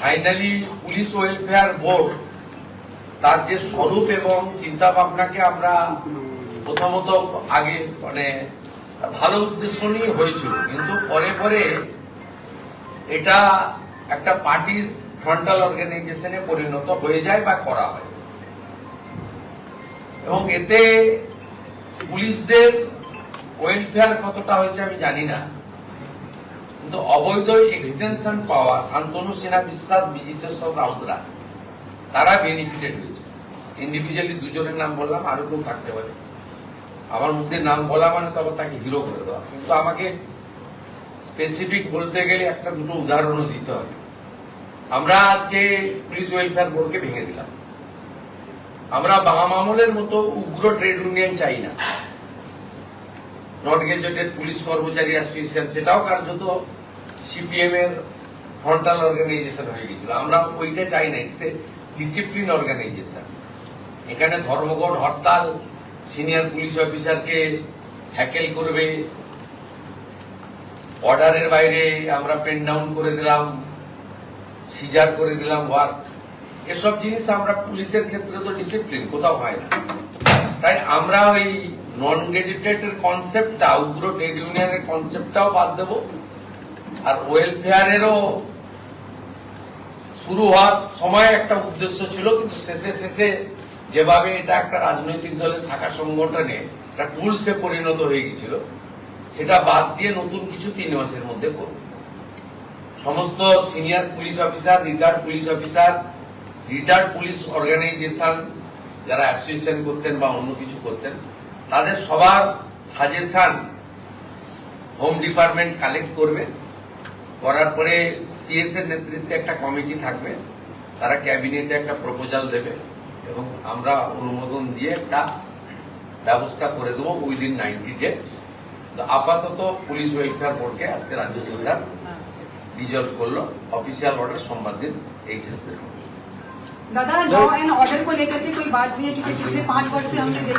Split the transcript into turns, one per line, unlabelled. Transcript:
Finally police welfare board তার যে স্বরূপ এবং চিন্তা ভাবনাকে আমরা প্রথমত আগে মানে ভালো উদ্দেশ্য নিয়ে হয়েছিল, কিন্তু পরে পরে এটা একটা পার্টির ফ্রন্টাল অর্গানাইজেশনে পরিণত হয়ে যায় বা করা হয় এবং এতে পুলিশদের ওয়েলফেয়ার কতটা হয়েছে আমি জানি না, কিন্তু অবৈধ এক্সটেনশন পাওয়া শান্তনু সিনহা বিশ্বাস বিজিতেশ্বর রাউতরা তারা বেনিফিটেড হয়েছে। ইন্ডিভিজুয়ালি দুজনের নাম বললাম, আরো কেউ থাকতে পারে, আমার মধ্যে নাম বলা মানে তবে তাকে হিরো করে দেওয়া, কিন্তু আমাকে স্পেসিফিক বলতে গেলে একটা দুটো উদাহরণও দিতে হবে। আমরা আজকে পুলিশ ওয়েলফেয়ার বোর্ডকে ভেঙে দিলাম। আমরা বাম আমলের মতো উগ্র ট্রেড ইউনিয়ন চাই না। নট গেজেটেড পুলিশ কর্মচারী অ্যাসোসিয়েশন সেটাও কার্যত সিপিএম এর ফ্রন্টাল অর্গানাইজেশন হয়ে গেছিল। আমরা ওইটা চাই না, ইটস এ ডিসিপ্লিন অর্গানাইজেশন। এখানে ধর্মঘট হরতাল, সিনিয়র পুলিশ অফিসারকে হ্যাকেল করবে, অর্ডারের বাইরে আমরা পেন ডাউন করে দিলাম, সিজার করে দিলাম ওয়ার্ক, এসব জিনিস আমরা পুলিশের ক্ষেত্রে তো ডিসিপ্লিন কোথাও হয় না। তাই আমরা ওই নন গেজেটেড এর কনসেপ্টটা, উগ্র ট্রেড ইউনিয়নের কনসেপ্টটাও বাদ দেব, আর ওয়েলফেয়ারেরও শুরু হওয়ার সময় একটা উদ্দেশ্য ছিল, কিন্তু শেষে শেষে যেভাবে এটা একটা রাজনৈতিক দলের শাখা সংগঠনে একটা টুলসে পরিণত হয়ে গেছিল, সেটা বাদ দিয়ে নতুন কিছু 3 মাসের মধ্যে করব। সমস্ত senior police officer, retired police officer, retired police organization যারা অ্যাসোসিয়েশন করতেন বা অন্য কিছু করতেন, তাদের সবার সাজেশন হোম ডিপার্টমেন্ট কালেক্ট করবে। করার পরে সিএস এর নেতৃত্বে একটা কমিটি থাকবে, তারা ক্যাবিনেটে একটা প্রপোজাল দেবে এবং আমরা অনুমোদন দিয়ে একটা ব্যবস্থা করে দেবো উইদিন 90 ডেজ। তো আপাতত পুলিশ ওয়েলফেয়ার বোর্ডকে আজকে রাজ্য সরকার ডিজলভ করলো, অফিসিয়াল অর্ডার सोमवार दिन एचएस पे।
दादा, लॉ एंड ऑर्डर को लेकर के कोई बात हुई है? क्योंकि पिछले 5 वर्ष से हमने